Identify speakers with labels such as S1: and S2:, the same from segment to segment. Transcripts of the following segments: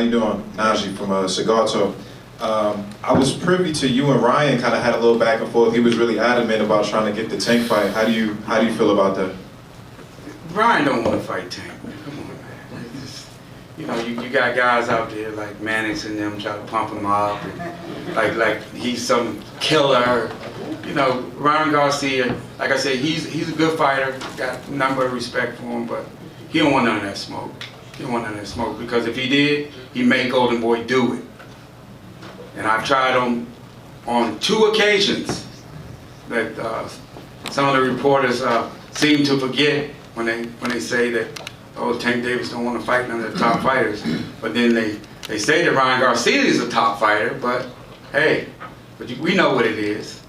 S1: you doing? Najee from Cigar Talk. I was privy to you and Ryan kind of had a little back and forth. He was really adamant about trying to get the Tank fight. How do you feel about that?
S2: Ryan don't want to fight Tank, man. Come on, man. It's just, you know, you got guys out there like Mannix and them try to pump him up, and like he's some killer. You know, Ryan Garcia, like I said, he's a good fighter. Got a number of respect for him, but he don't want none of that smoke. He don't want none of that smoke, because if he did, he'd make Golden Boy do it. And I've tried him on 2 occasions that some of the reporters seem to forget when they say that, oh, Tank Davis don't want to fight none of the top fighters. But then they say that Ryan Garcia is a top fighter, but hey, we know what it is.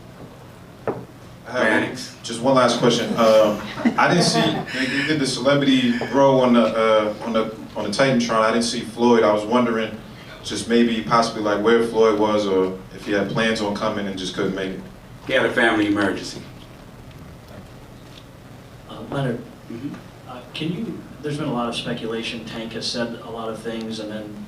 S2: Mannix.
S1: Just one last question. I didn't see they did the celebrity row on the Titantron. I didn't see Floyd. I was wondering, just maybe possibly like where Floyd was, or if he had plans on coming and just couldn't make it.
S2: He had a family emergency.
S3: Leonard, there's been a lot of speculation. Tank has said a lot of things and then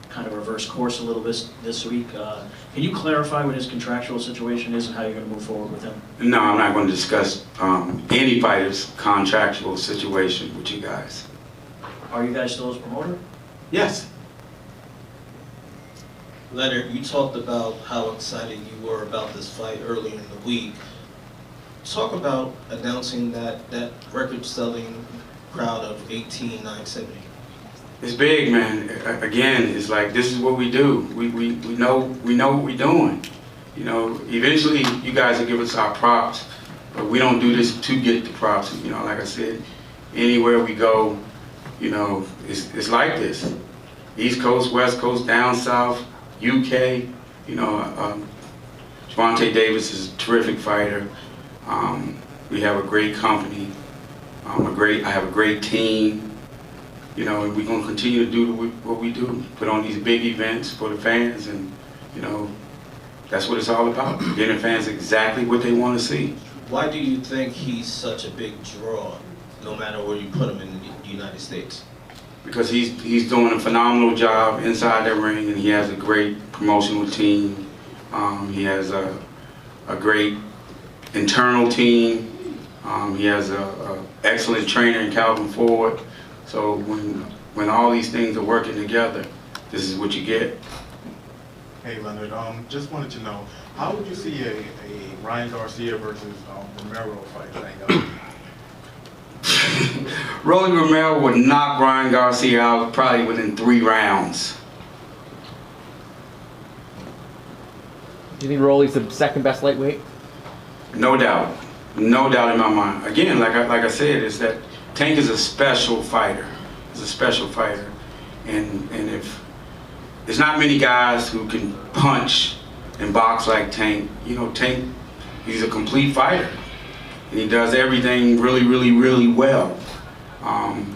S3: kind of reverse course a little bit this week. Can you clarify what his contractual situation is and how you're going to move forward with him?
S2: No, I'm not going to discuss any fighter's contractual situation with you guys.
S3: Are you guys still his promoter?
S2: Yes.
S4: Leonard, you talked about how excited you were about this fight earlier in the week. Talk about announcing that record-selling crowd of 18,970.
S2: It's big, man. Again, it's like, this is what we do. We know what we're doing. You know, eventually you guys will give us our props, but we don't do this to get the props. You know, like I said, anywhere we go, you know, it's like this. East Coast, West Coast, down south, UK. You know, Gervonta Davis is a terrific fighter. We have a great company. I have a great team. You know, and we're going to continue to do what we do, put on these big events for the fans, and, you know, that's what it's all about, getting fans exactly what they want to see.
S4: Why do you think he's such a big draw, no matter where you put him in the United States?
S2: Because he's doing a phenomenal job inside that ring, and he has a great promotional team. He has a great internal team. He has an excellent trainer in Calvin Ford. So when all these things are working together, this is what you get.
S5: Hey Leonard, just wanted to know, how would you see a Ryan Garcia versus Romero fight?
S2: Rolly Romero would knock Ryan Garcia out probably within 3 rounds.
S6: Do you think Rolly's the second best lightweight?
S2: No doubt. No doubt in my mind. Again, like I said, is that Tank is a special fighter. He's a special fighter. And if there's not many guys who can punch and box like Tank. You know, Tank, he's a complete fighter. And he does everything really, really, really well. And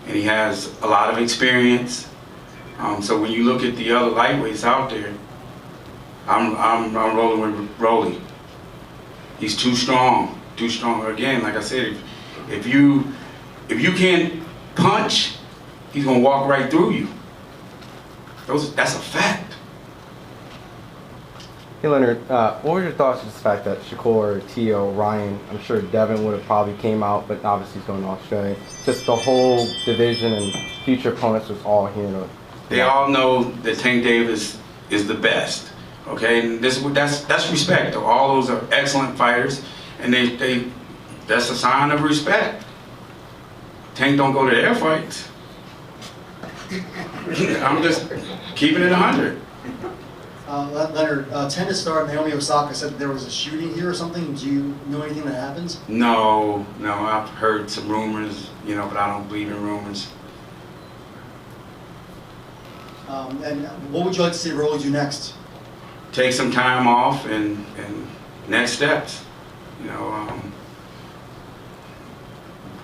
S2: he has a lot of experience. So when you look at the other lightweights out there, I'm rolling with Rolly. He's too strong, too strong. Again, like I said, if you can't punch, he's gonna walk right through you. That's a fact.
S6: Hey Leonard, what were your thoughts on the fact that Shakur, Tio, Ryan, I'm sure Devin would have probably came out, but obviously he's going to Australia. Just the whole division and future opponents was all here.
S2: They all know that Tank Davis is the best. Okay, and that's respect. All those are excellent fighters, and that's a sign of respect. Tank don't go to their fights. I'm just keeping it 100.
S7: Leonard, tennis star Naomi Osaka said there was a shooting here or something. Do you know anything that happens?
S2: No, I've heard some rumors, you know, but I don't believe in rumors.
S7: And what would you like to see Rolly do next?
S2: Take some time off and next steps. You know,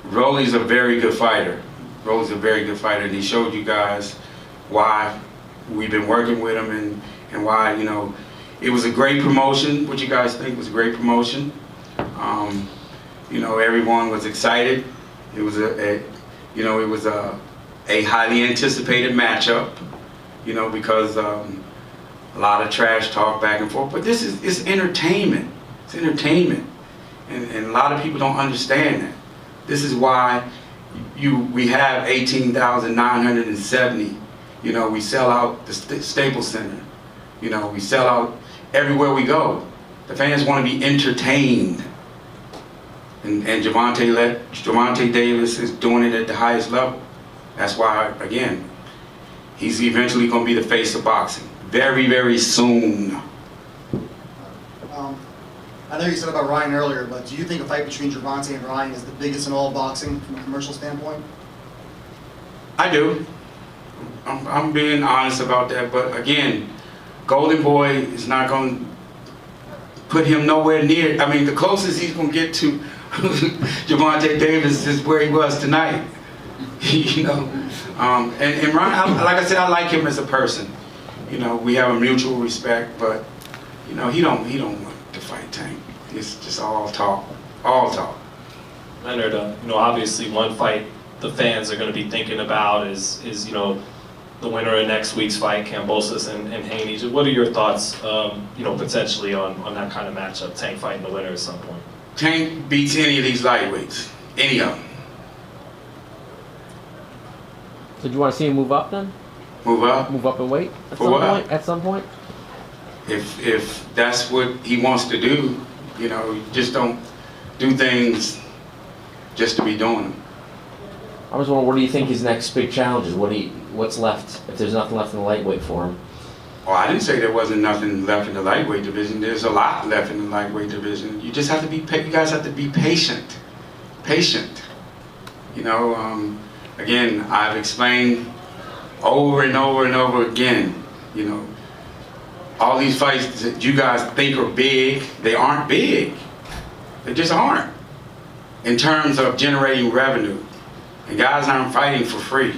S2: Rolly's a very good fighter. Rolly's a very good fighter, and he showed you guys why we've been working with him and why, you know, it was a great promotion. What you guys think was a great promotion. You know, everyone was excited. It was a highly anticipated matchup. you know, because a lot of trash talk back and forth. But this is, it's entertainment. It's entertainment. And a lot of people don't understand that. This is why we have 18,970. You know, we sell out the Staples Center. You know, we sell out everywhere we go. The fans want to be entertained. And Gervonta Davis is doing it at the highest level. That's why, again, he's eventually going to be the face of boxing. Very, very soon.
S7: I know you said about Ryan earlier, but do you think a fight between Gervonta and Ryan is the biggest in all of boxing from a commercial standpoint?
S2: I do. I'm being honest about that, but again, Golden Boy is not going to put him nowhere near. I mean, the closest he's going to get to Gervonta Davis is where he was tonight. You know, and Ryan, like I said, I like him as a person. You know, we have a mutual respect, but you know, he don't want to fight Tank. It's just all talk, all talk.
S8: Leonard, you know, obviously one fight the fans are going to be thinking about is you know, the winner of next week's fight, Kambosos and Haney. What are your thoughts, you know, potentially on that kind of matchup, Tank fighting the winner at some point?
S2: Tank beats any of these lightweights, any of them.
S9: So do you want to see him move up then?
S2: Move up.
S9: Move up in weight at
S2: For
S9: some
S2: what?
S9: point? At some point?
S2: If that's what he wants to do, you know, you just don't do things just to be doing them.
S9: I was wondering, what do you think his next big challenge is? What's left? If there's nothing left in the lightweight for him?
S2: Oh, I didn't say there wasn't nothing left in the lightweight division. There's a lot left in the lightweight division. You just have to be, you guys have to be patient. Patient. You know, again, I've explained over and over and over again, you know, all these fights that you guys think are big, they aren't big. They just aren't. In terms of generating revenue. And guys aren't fighting for free.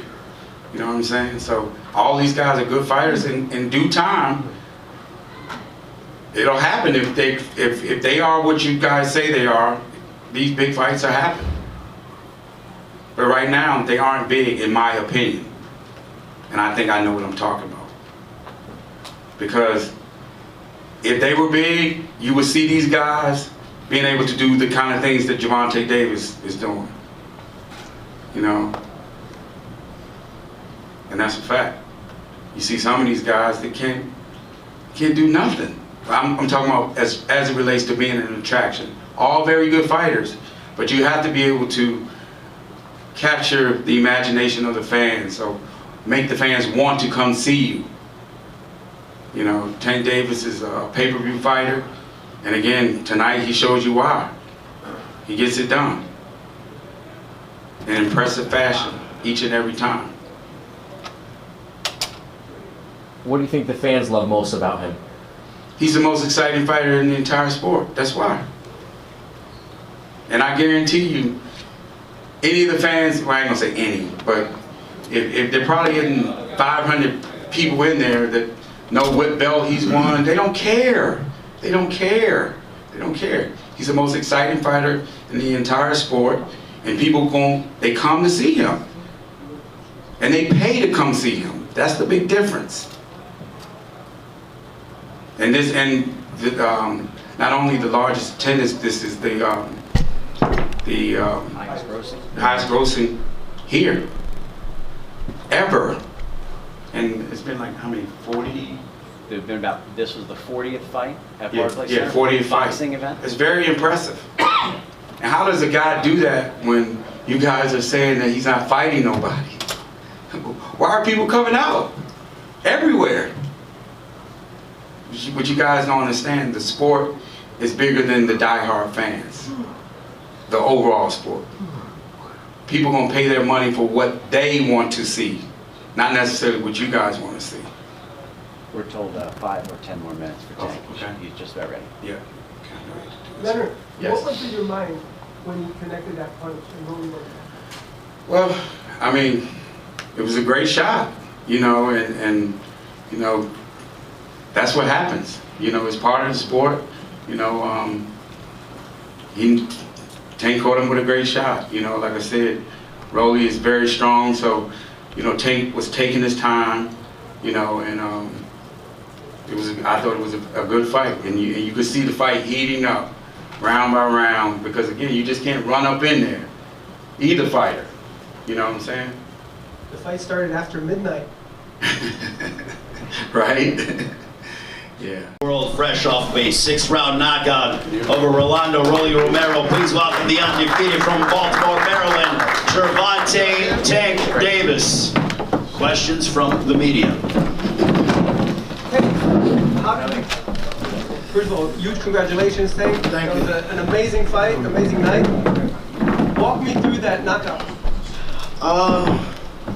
S2: You know what I'm saying? So all these guys are good fighters. In due time, it'll happen. If they are what you guys say they are, these big fights are happening. But right now, they aren't big, in my opinion. And I think I know what I'm talking about. Because if they were big, you would see these guys being able to do the kind of things that Gervonta Davis is doing. You know? And that's a fact. You see some of these guys that can't do nothing. I'm talking about as it relates to being an attraction. All very good fighters, but you have to be able to capture the imagination of the fans, so make the fans want to come see you. You know, Tank Davis is a pay-per-view fighter, and again, tonight he shows you why. He gets it done in impressive fashion each and every time.
S9: What do you think the fans love most about him?
S2: He's the most exciting fighter in the entire sport. That's why. And I guarantee you, any of the fans, well, I ain't gonna say any, but if there probably isn't 500 people in there that know what belt he's won, they don't care. They don't care. They don't care. He's the most exciting fighter in the entire sport, and people they come to see him. And they pay to come see him. That's the big difference. And not only the largest attendance, this is the highest grossing here ever. And it's been like how many? 40?
S10: There've been this was the 40th fight at
S2: Yeah,
S10: Barclays
S2: yeah,
S10: Center?
S2: 40th fight.
S10: Boxing event?
S2: It's very impressive. And how does a guy do that when you guys are saying that he's not fighting nobody? Why are people coming out? Everywhere. What you guys don't understand, the sport is bigger than the diehard fans. The overall sport. People gonna pay their money for what they want to see, not necessarily what you guys want to see.
S10: We're told 5 or 10 more minutes for Tank.
S2: Okay.
S10: He's just about ready.
S2: Yeah.
S11: Leonard,
S2: Yes.
S11: what was in your mind when you connected that punch and rolling over?
S2: Well, I mean, it was a great shot, you know, and you know, that's what happens. You know, it's part of the sport. You know, Tank caught him with a great shot. You know, like I said, Rolly is very strong, so, you know, Tank was taking his time. you know, and I thought it was a good fight, and you could see the fight heating up, round by round, because again, you just can't run up in there, either fighter, you know what I'm saying?
S11: The fight started after midnight.
S2: Right? Yeah.
S12: World fresh off of a 6-round knockout over Rolando Rolly Romero. Please welcome the undefeated from Baltimore, Maryland, Gervonta Tank Davis. Questions from the media.
S11: First of all, huge congratulations, Tank.
S5: Thank
S11: It
S5: you.
S11: was an amazing fight, amazing night. Walk me through that knockout.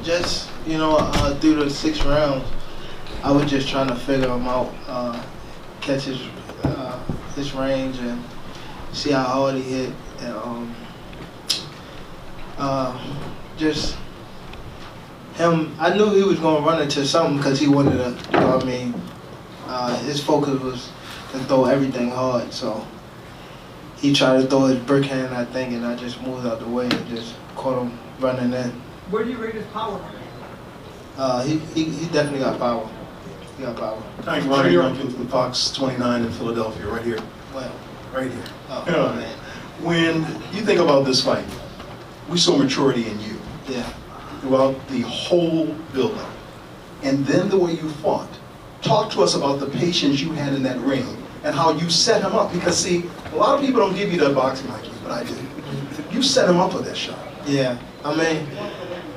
S13: Just, through the 6 rounds, I was just trying to figure him out, catch his range and see how hard he hit. And just him, I knew he was going to run into something because he wanted to, his focus was to throw everything hard. So he tried to throw his brick hand, I think, and I just moved out the way and just caught him running in.
S11: Where do you rate his power?
S13: He definitely got power. He got power.
S14: Thank you, Ronnie Duncan from Fox 29 in Philadelphia, right here.
S13: Well,
S14: Right here.
S13: oh man.
S14: When you think about this fight, we saw maturity in you
S13: Yeah.
S14: throughout the whole build-up. And then the way you fought. Talk to us about the patience you had in that ring and how you set him up. Because see, a lot of people don't give you that boxing like you, but I did. You set him up for that shot.
S13: Yeah. I mean,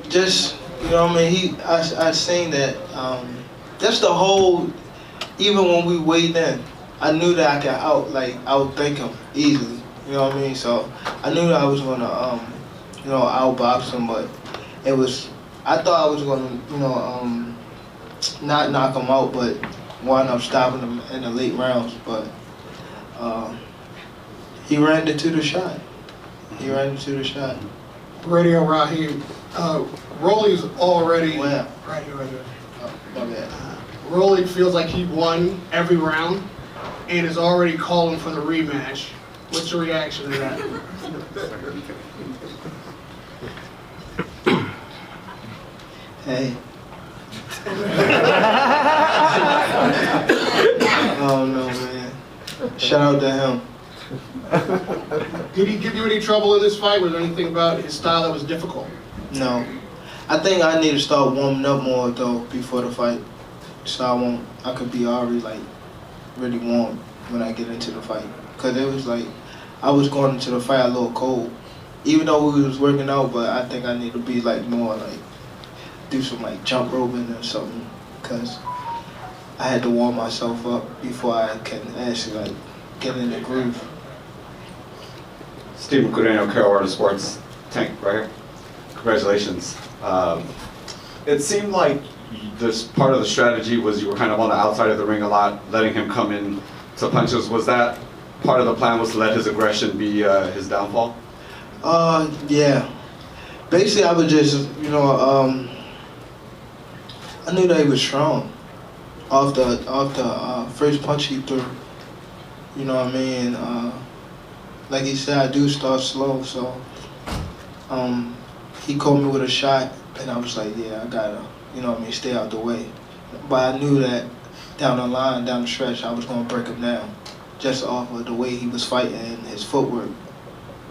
S13: just, I seen that, just the whole, even when we weighed in, I knew that I could outthink him easily. You know what I mean? So I knew that I was gonna, outbox him, but I thought I was gonna, not knock him out, but wound up stopping him in the late rounds. But he ran into the shot.
S15: Radio Raheem, Rolly's already
S13: Well,
S15: right here.
S13: oh, my bad.
S15: Rolly feels like he won every round and is already calling for the rematch. What's your reaction to that?
S13: Hey. Oh no, man. Shout out to him.
S15: Did he give you any trouble in this fight? Was there anything about his style that was difficult?
S13: No. I think I need to start warming up more though before the fight. So I could be already really warm when I get into the fight. Cause it was I was going into the fight a little cold. Even though we was working out, but I think I need to be more do some jump roping or something. Cause I had to warm myself up before I can actually get in the groove.
S16: Stephen Cudeno, Carolina Sports, Tank, right here. Congratulations. It seemed like this part of the strategy was you were kind of on the outside of the ring a lot, letting him come in to punches. Was that part of the plan, was to let his aggression be his downfall?
S13: Yeah. Basically, I was just, I knew that he was strong off the first punch he threw. You know what I mean? Like he said, I do start slow, so he caught me with a shot, and I was like, yeah, I gotta, stay out the way. But I knew that down the line, down the stretch, I was gonna break him down, just off of the way he was fighting and his footwork.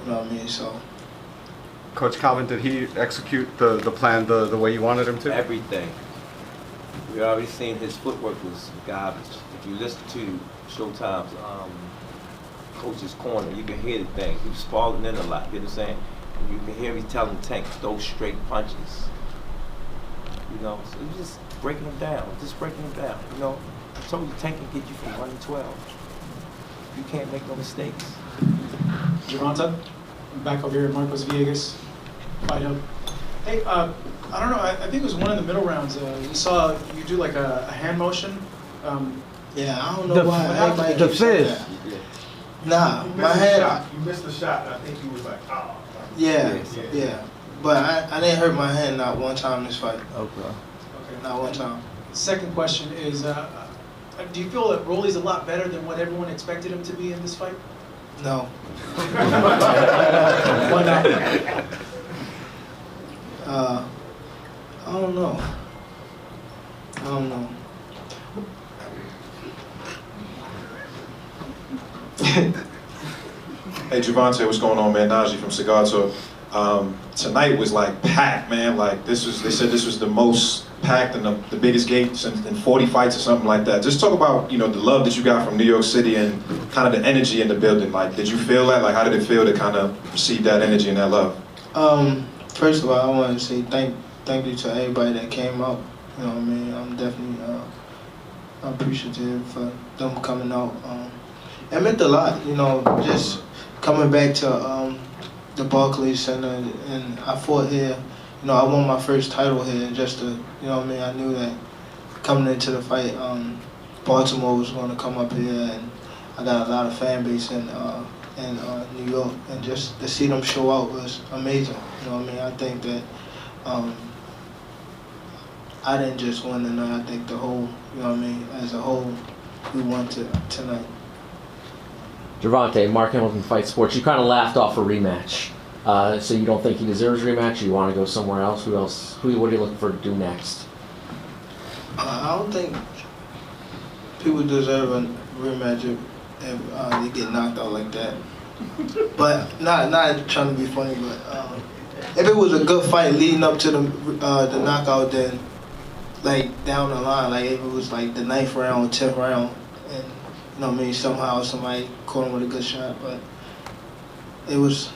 S13: You know what I mean? So.
S6: Coach Calvin, did he execute the plan the way you wanted him to?
S17: Everything. We already seen his footwork was garbage. If you listen to Showtime's coach's corner, you can hear the thing. He was falling in a lot, you know what I'm saying? And you can hear me telling Tank those straight punches. So you just breaking him down, I told you Tank can get you from 1 to 12. You can't make no mistakes.
S18: Gervonta, back over here at Marcos Villegas, Fight Hub. Hey, I don't know, I think it was one of the middle rounds. We saw you do a hand motion.
S13: Yeah, I don't know why everybody
S6: the
S13: keeps saying
S6: fist.
S13: that. Nah, my hand.
S5: You missed the shot, and I think he was like, oh.
S13: Yeah. But I didn't hurt my hand not one time in this fight.
S6: Okay.
S13: Not one time.
S18: Second question is, do you feel that Rolly's a lot better than what everyone expected him to be in this fight?
S13: No.
S18: Why not?
S13: I don't know. I don't know.
S1: Hey Gervonta, what's going on, man? Najee from Cigar Talk. Tonight was like packed, man. Like they said this was the most packed and the biggest gate since in 40 fights or something like that. Just talk about, you know, the love that you got from New York City and kind of the energy in the building. Like, did you feel that? Like, how did it feel to kind of receive that energy and that love?
S13: First of all, I want to say thank you to everybody that came out. You know what I mean? I'm definitely appreciative for them coming out. It meant a lot, you know, just coming back to the Barclays Center, and I fought here. You know, I won my first title here, just to, you know what I mean? I knew that coming into the fight, Baltimore was going to come up here, and I got a lot of fan base in New York, and just to see them show out was amazing. You know what I mean? I think that I didn't just win tonight. I think the whole, you know what I mean, as a whole, we won tonight.
S9: Gervonta, Mark Hamilton Fight Sports, you kind of laughed off a rematch. So you don't think he deserves a rematch, or you want to go somewhere else? What are you looking for to do next?
S13: I don't think people deserve a rematch if they get knocked out like that. But not trying to be funny, but if it was a good fight leading up to the knockout, then like down the line, like if it was like the 9th round, 10th round, and you know what I mean, somehow somebody caught him with a good shot, but it was,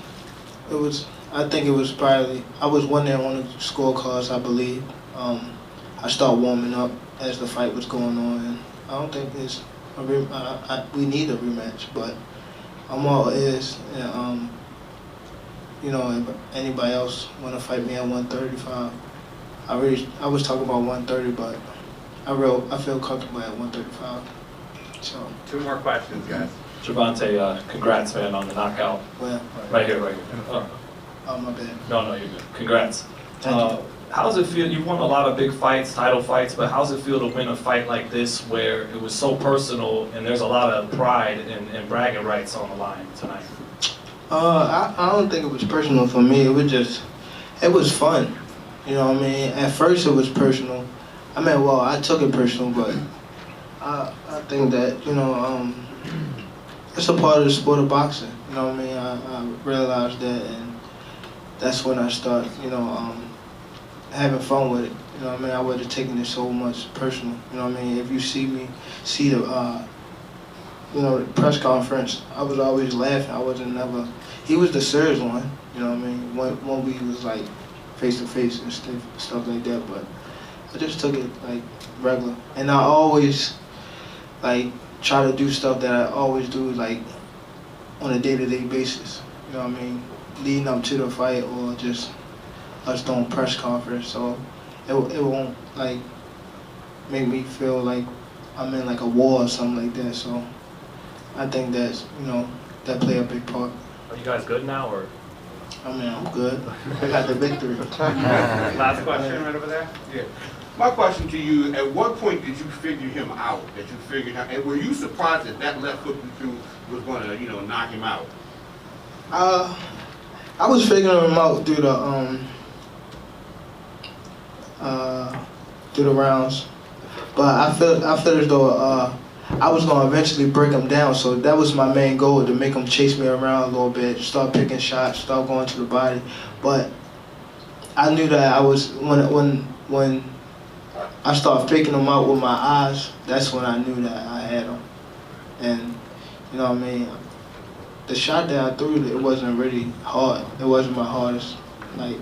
S13: I think it was probably, I was one there on the scorecards, I believe. I started warming up as the fight was going on, and I don't think it's we need a rematch, but I'm all ears, and you know, if anybody else want to fight me at 135, I was talking about 130, but I feel comfortable at 135. So
S19: 2 more questions, guys.
S8: Gervonta, congrats, man, on the knockout.
S13: Well,
S8: right here.
S13: Oh, my bad.
S8: No, you're good. Congrats.
S13: Thank you.
S8: How does it feel? You've won a lot of big fights, title fights, but how does it feel to win a fight like this where it was so personal and there's a lot of pride and bragging rights on the line tonight?
S13: I don't think it was personal for me. It was fun. You know what I mean? At first it was personal. I mean, well, I took it personal, but I think that, you know, it's a part of the sport of boxing. You know what I mean? I realized that, and that's when I started, you know, having fun with it. You know what I mean? I would have taken it so much personal. You know what I mean? If you see the, you know, the press conference, I was always laughing. I wasn't never, he was the serious one. You know what I mean? When we was like face to face and stuff like that, but I just took it like regular. And I always like try to do stuff that I always do like on a day-to-day basis. You know what I mean? Leading up to the fight or just us doing press conference. So it won't like make me feel like I'm in like a war or something like that. So I think that's, you know, that play a big part.
S8: Are you guys good now, or?
S13: I mean, I'm good. I got the victory.
S19: Last question right over there.
S20: Yeah. My question to you, at what point did you figure him out? That you figured out, and were you surprised that left hook you threw was going to, you know, knock him out?
S13: I was figuring him out through the rounds, but I felt as though I was gonna eventually break him down. So that was my main goal, to make him chase me around a little bit, start picking shots, start going to the body. But I knew that I was when I started picking him out with my eyes, that's when I knew that I had him. And you know what I mean? The shot that I threw, it wasn't really hard. It wasn't my hardest like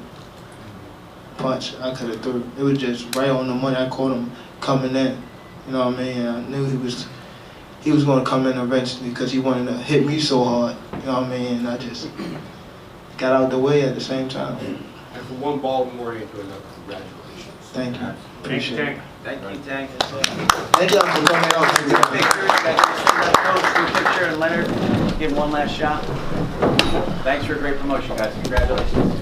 S13: punch I could have threw. It was just right on the money. I caught him coming in. You know what I mean? And I knew he was going to come in eventually because he wanted to hit me so hard. You know what I mean? And I just got out the way at the same time.
S20: And from one Baltimore into another, congratulations.
S13: Thank you. Appreciate it.
S19: Thank you, Tank.
S13: Thank y'all for coming out.
S19: Picture and Leonard, give one last shot. Thanks for a great promotion, guys. Congratulations.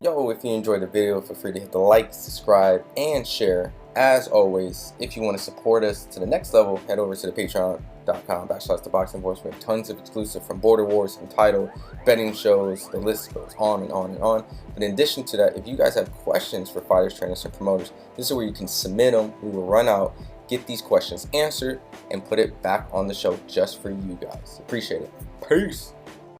S6: Yo, if you enjoyed the video, feel free to hit the like, subscribe, and share. as always, if you want to support us to the next level, head over to the patreon.com/ThaBoxingVoice. We have tons of exclusive from Border Wars, Entitled, betting shows, the list goes on and on and on. But in addition to that, if you guys have questions for fighters, trainers, and promoters, this is where you can submit them. We will run out, get these questions answered, and put it back on the show just for you guys. Appreciate it. Peace.